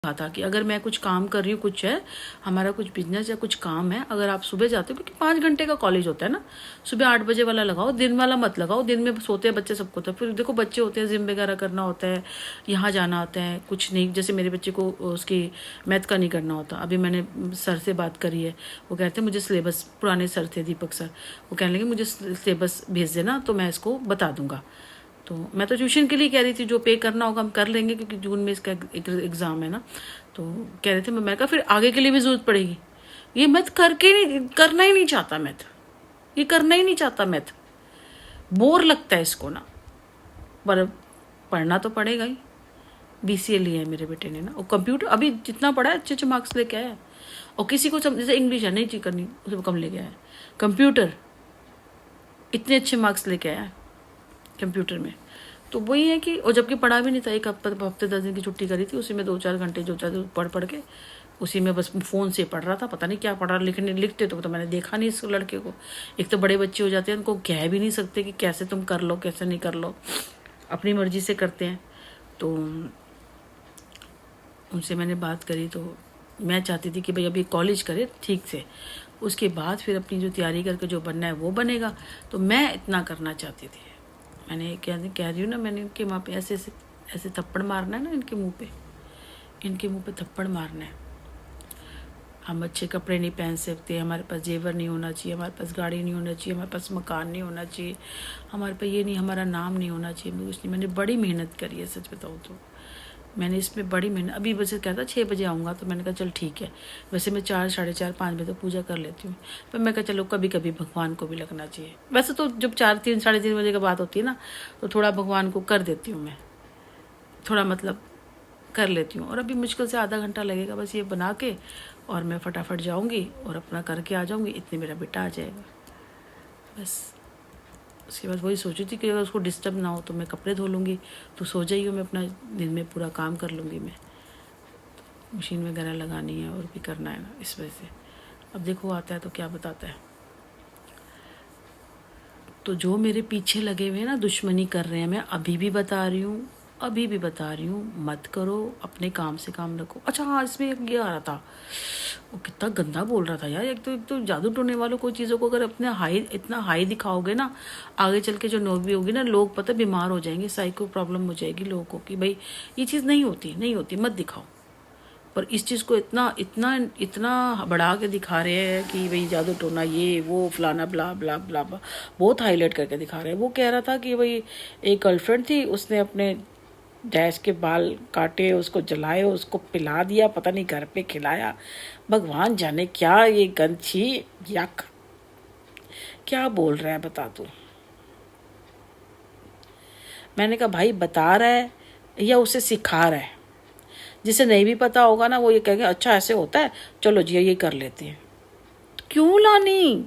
कहा था कि अगर मैं कुछ काम कर रही हूँ, कुछ है हमारा कुछ बिजनेस या कुछ काम है, अगर आप सुबह जाते हो, क्योंकि 5 घंटे का कॉलेज होता है ना, सुबह 8 बजे वाला लगाओ, दिन वाला मत लगाओ। दिन में सोते हैं बच्चे, सबको होता है। फिर देखो बच्चे होते हैं, जिम वगैरह करना होता है, यहाँ जाना होता है, कुछ नहीं। जैसे मेरे बच्चे को उसकी मैथ का नहीं करना होता। अभी मैंने सर से बात करी है, वो कहते हैं मुझे सिलेबस, पुराने सर थे दीपक सर, वो कहने लगे मुझे सिलेबस भेज देना तो मैं इसको बता दूंगा। तो मैं तो ट्यूशन के लिए कह रही थी, जो पे करना होगा हम कर लेंगे, क्योंकि जून में इसका एक एग्ज़ाम है ना। तो कह रहे थे, मैं कहा फिर आगे के लिए भी ज़रूरत पड़ेगी। ये मैथ करके नहीं, करना ही नहीं चाहता मैथ, ये करना ही नहीं चाहता मैथ, बोर लगता है इसको ना, पर पढ़ना तो पड़ेगा ही। BCA लिया है मेरे बेटे ने ना, और कंप्यूटर अभी जितना पढ़ा है अच्छे अच्छे मार्क्स लेके आया है। और किसी को जैसे इंग्लिश है नहीं चीज करनी, उसे कम लेके आया है। कंप्यूटर इतने अच्छे मार्क्स लेके आया है कंप्यूटर में। तो वही है कि, और जबकि पढ़ा भी नहीं था, एक हफ्ते 10 दिन की छुट्टी करी थी, उसी में 2-4 घंटे जो चाहते पढ़ के उसी में बस फ़ोन से पढ़ रहा था। पता नहीं क्या पढ़ रहा, लिखते तो मैंने देखा नहीं इस लड़के को। एक तो बड़े बच्चे हो जाते हैं, उनको कह भी नहीं सकते कि कैसे तुम कर लो कैसे नहीं कर लो, अपनी मर्जी से करते हैं। तो उनसे मैंने बात करी, तो मैं चाहती थी कि भाई अभी कॉलेज करे ठीक से, उसके बाद फिर अपनी जो तैयारी करके जो बनना है वो बनेगा। तो मैं इतना करना चाहती थी। मैंने कह रही हूँ ना, मैंने इनके वहाँ पे ऐसे ऐसे ऐसे थप्पड़ मारना है ना, इनके मुंह पे थप्पड़ मारना है। हम अच्छे कपड़े नहीं पहन सकते, हमारे पास जेवर नहीं होना चाहिए, हमारे पास गाड़ी नहीं होना चाहिए, हमारे पास मकान नहीं होना चाहिए, हमारे पास ये नहीं, हमारा नाम नहीं होना चाहिए। मैं कुछ नहीं, मैंने बड़ी मेहनत करी है, सच बताऊँ तो मैंने इसमें बड़ी मेहनत। अभी वैसे कहता 6 बजे आऊँगा, तो मैंने कहा चल ठीक है। वैसे मैं 4, 4:30, 5 बजे तक पूजा कर लेती हूँ, पर मैं कहा चलो कभी कभी भगवान को भी लगना चाहिए। वैसे तो जब 4, 3, 3:30 बजे की बात होती है ना, तो थोड़ा भगवान को कर देती हूँ मैं, थोड़ा मतलब कर लेती हूँ। और अभी मुश्किल से आधा घंटा लगेगा बस ये बना के, और मैं फटाफट जाऊँगी और अपना करके आ जाऊँगी, इतने मेरा बेटा आ जाएगा बस। उसके बाद वही सोची थी कि अगर उसको डिस्टर्ब ना हो तो मैं कपड़े धो लूँगी, तो सो जाइए, मैं अपना दिन में पूरा काम कर लूँगी। मैं मशीन वगैरह लगानी है और भी करना है ना, इस वजह से। अब देखो आता है तो क्या बताता है। तो जो मेरे पीछे लगे हुए हैं ना, दुश्मनी कर रहे हैं, मैं अभी भी बता रही हूँ, मत करो, अपने काम से काम रखो। अच्छा हाँ, इसमें एक ये आ रहा था, वो कितना गंदा बोल रहा था यार। एक तो जादू टोने वालों को चीज़ों को अगर अपने इतना हाई दिखाओगे ना, आगे चल के जो नौबी होगी ना, लोग पता बीमार हो जाएंगे, साइको प्रॉब्लम हो जाएगी लोगों को कि भाई ये चीज़ नहीं होती, मत दिखाओ। पर इस चीज़ को इतना इतना इतना बढ़ा के दिखा रहे हैं कि भाई जादू टोना, ये वो फलाना, ब्ला ब्ला ब्ला ब्ला, बहुत हाईलाइट करके दिखा रहे हैं। वो कह रहा था कि भाई एक गर्लफ्रेंड थी, उसने अपने डैश के बाल काटे, उसको जलाए, उसको पिला दिया, पता नहीं घर पे खिलाया, भगवान जाने क्या ये गंध छी, यक। क्या बोल रहा है बता तू। मैंने कहा भाई बता रहा है या उसे सिखा रहा है? जिसे नहीं भी पता होगा ना, वो ये कहेंगे अच्छा ऐसे होता है, चलो जी ये कर लेते हैं। तो क्यों लानी,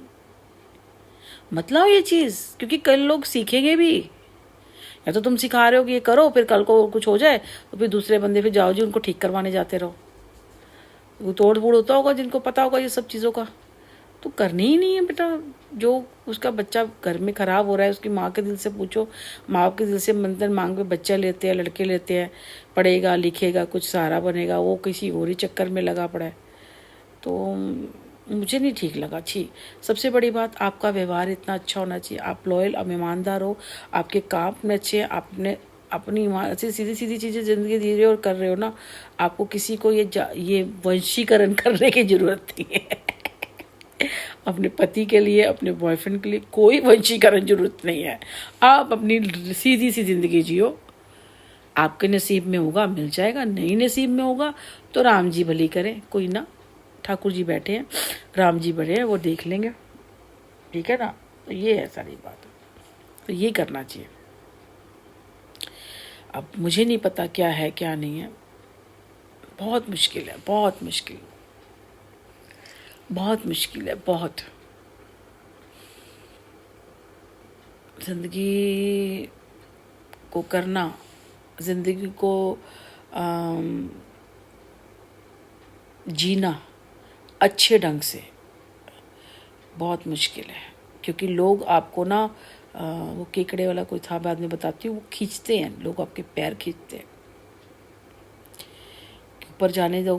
मतलब ये चीज़, क्योंकि कल लोग सीखेंगे भी। या तो तुम सिखा रहे हो कि ये करो, फिर कल को कुछ हो जाए तो फिर दूसरे बंदे फिर जाओ जी उनको ठीक करवाने जाते रहो। वो तोड़ फोड़ होता होगा जिनको पता होगा ये सब चीज़ों का। तो करनी ही नहीं है बेटा। जो उसका बच्चा घर में ख़राब हो रहा है, उसकी माँ के दिल से पूछो, माँ के दिल से मंदिर मांग के बच्चा लेते हैं, लड़के लेते हैं, पढ़ेगा लिखेगा कुछ सहारा बनेगा, वो किसी और ही चक्कर में लगा पड़ा है। तो मुझे नहीं ठीक लगा। छी। सबसे बड़ी बात, आपका व्यवहार इतना अच्छा होना चाहिए, आप लॉयल और ईमानदार हो, आपके काम में अच्छे हैं, आपने अपनी ऐसी सीधी सीधी चीज़ें ज़िंदगी जी रहे हो और कर रहे हो ना, आपको किसी को ये वंशीकरण करने की ज़रूरत नहीं है। अपने पति के लिए, अपने बॉयफ्रेंड के लिए कोई वंशीकरण जरूरत नहीं है। आप अपनी सीधी सी जिंदगी जियो। आपके नसीब में होगा मिल जाएगा, नहीं नसीब में होगा तो राम जी भली करें, कोई ना, ठाकुर जी बैठे हैं, राम जी बड़े हैं, वो देख लेंगे, ठीक है ना। तो ये है सारी बात, तो ये करना चाहिए। अब मुझे नहीं पता क्या है क्या नहीं है, बहुत मुश्किल है, बहुत मुश्किल, बहुत मुश्किल है, बहुत। ज़िंदगी को करना, ज़िंदगी को जीना अच्छे ढंग से बहुत मुश्किल है, क्योंकि लोग आपको ना वो केकड़े वाला कोई था, बाद में बताती हूँ, वो खींचते हैं, लोग आपके पैर खींचते हैं, ऊपर जाने दो।